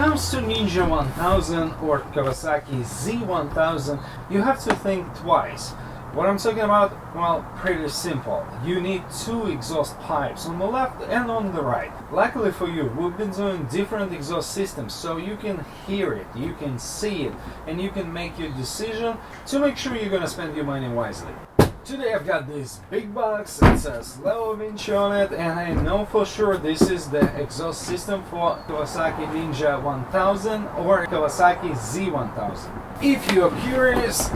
comes to Ninja 1000 or Kawasaki Z1000, you have to think twice. What I'm talking about, well, pretty simple. You need two exhaust pipes on the left and on the right. Luckily for you, we've been doing different exhaust systems, so you can hear it, you can see it, and you can make your decision to make sure you're gonna spend your money wisely. Today I've got this big box, it says LeoVince on it, and I know for sure this is the exhaust system for Kawasaki Ninja 1000 or Kawasaki Z1000. If you're curious,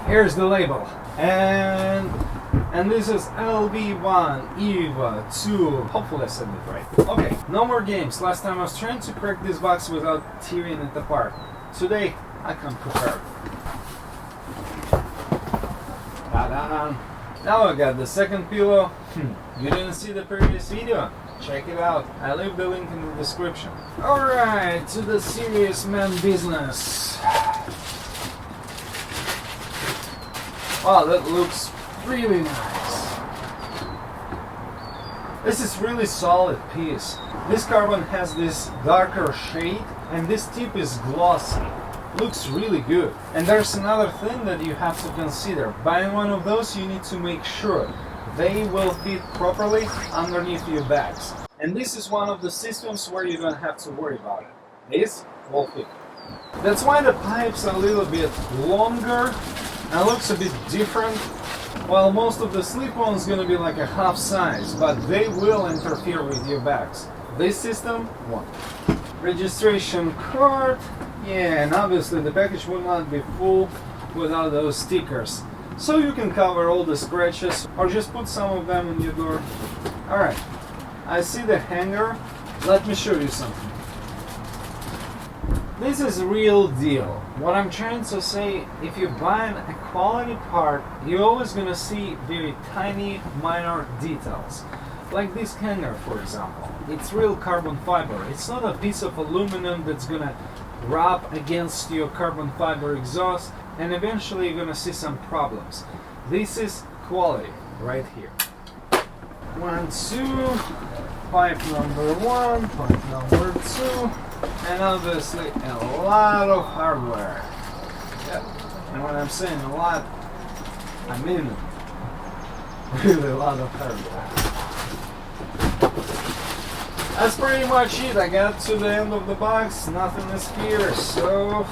here's the label. And this is LV One Evo 2. Hopefully I said it right. Okay, no more games. Last time I was trying to crack this box without tearing it apart. Today I come prepared. Now I got the second pillow. You didn't see the previous video? Check it out. I leave the link in the description. Alright, to the serious man business. Wow, that looks really nice. This is really solid piece. This carbon has this darker shade and this tip is glossy. Looks really good. And there's another thing that you have to consider. Buying one of those, you need to make sure they will fit properly underneath your bags. And this is one of the systems where you don't have to worry about it. This will fit. That's why the pipes are a little bit longer and looks a bit different. While most of the slip-on is going to be like a half size, but they will interfere with your bags. This system won't. Registration card. Yeah, and obviously the package will not be full without those stickers. So you can cover all the scratches or just put some of them on your door. Alright, I see the hanger. Let me show you something. This is a real deal. What I'm trying to say, if you're buying a quality part, you're always going to see very tiny, minor details. Like this hanger, for example. It's real carbon fiber. It's not a piece of aluminum that's going to rub against your carbon fiber exhaust and eventually you're going to see some problems. This is quality right here. 1, 2, pipe number 1, pipe number 2, and obviously a lot of hardware. Yep. And when I'm saying a lot, I mean really a lot of hardware. That's pretty much it. I got to the end of the box, nothing is here, so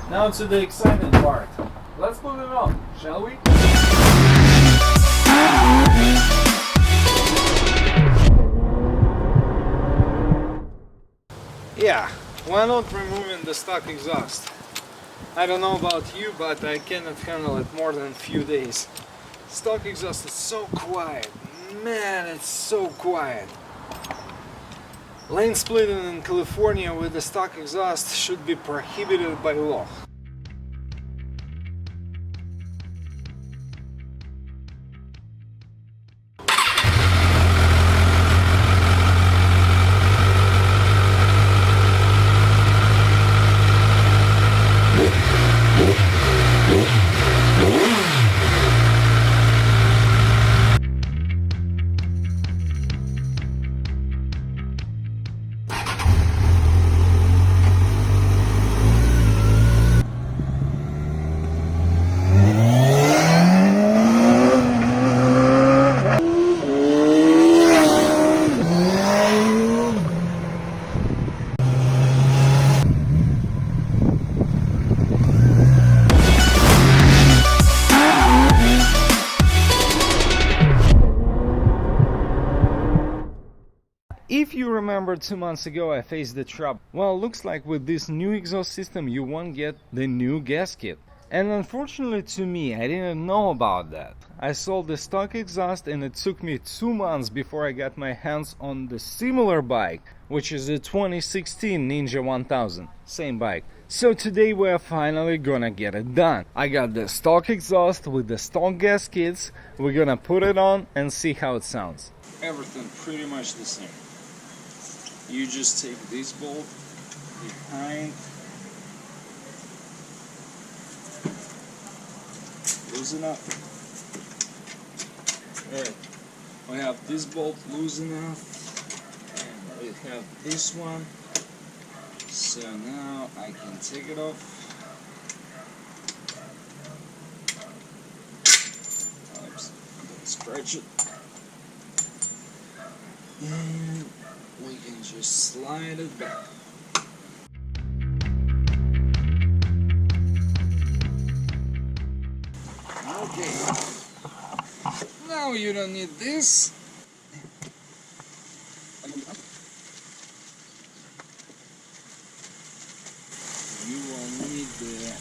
now to the exciting part. Let's put it on, shall we? Yeah, why not removing the stock exhaust? I don't know about you, but I cannot handle it more than a few days. Stock exhaust is so quiet. Man, it's so quiet. Lane splitting in California with the stock exhaust should be prohibited by law. If you remember 2 months ago I faced the trouble. Well, looks like with this new exhaust system you won't get the new gasket. And unfortunately to me, I didn't know about that. I sold the stock exhaust and it took me 2 months before I got my hands on the similar bike, which is the 2016 Ninja 1000. Same bike. So today we're finally gonna get it done. I got the stock exhaust with the stock gaskets. We're gonna put it on and see how it sounds. Everything pretty much the same. You just take this bolt behind, loosen up. Alright, we have this bolt loose enough, and we have this one So now I can take it off. Oops, don't stretch it. And we can just slide it back. Okay. Now you don't need this. You will need the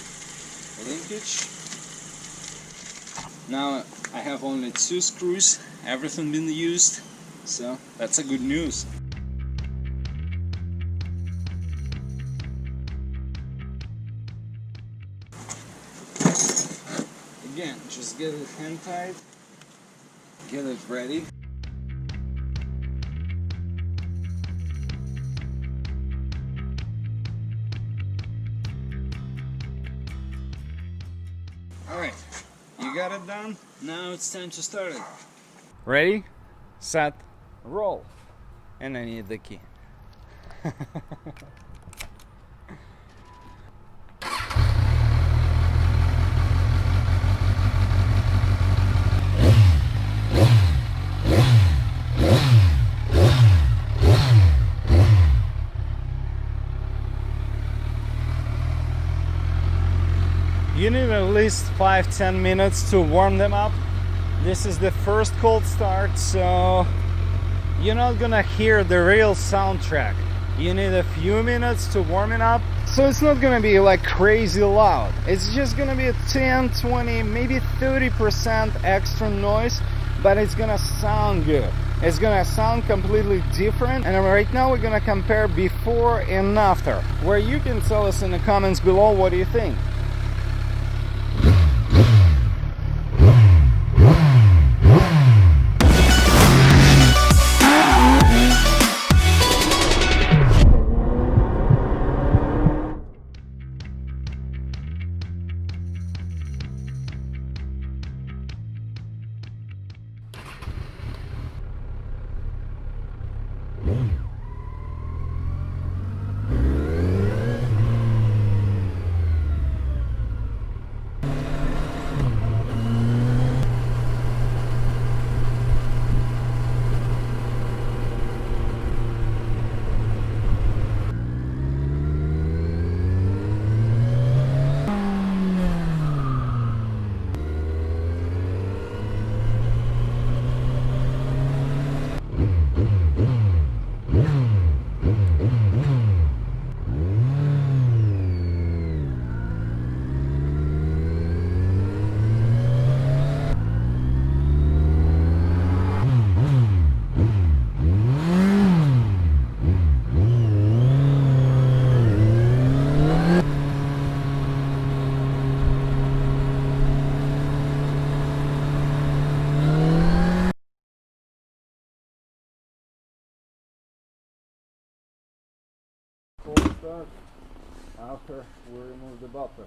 linkage. Now I have only 2 screws, everything been used, so that's a good news. Again, just get it hand tied, get it ready. Alright, you got it done, now it's time to start it. Ready, set, roll. And I need the key. You need at least 5-10 minutes to warm them up. This is the first cold start, so you're not gonna hear the real soundtrack. You need a few minutes to warm it up, so it's not gonna be like crazy loud. It's just gonna be a 10, 20, maybe 30% extra noise, but it's gonna sound good. It's gonna sound completely different, and right now we're gonna compare before and after, where you can tell us in the comments below what do you think. Cold start after we remove the buffer.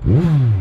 Yeah.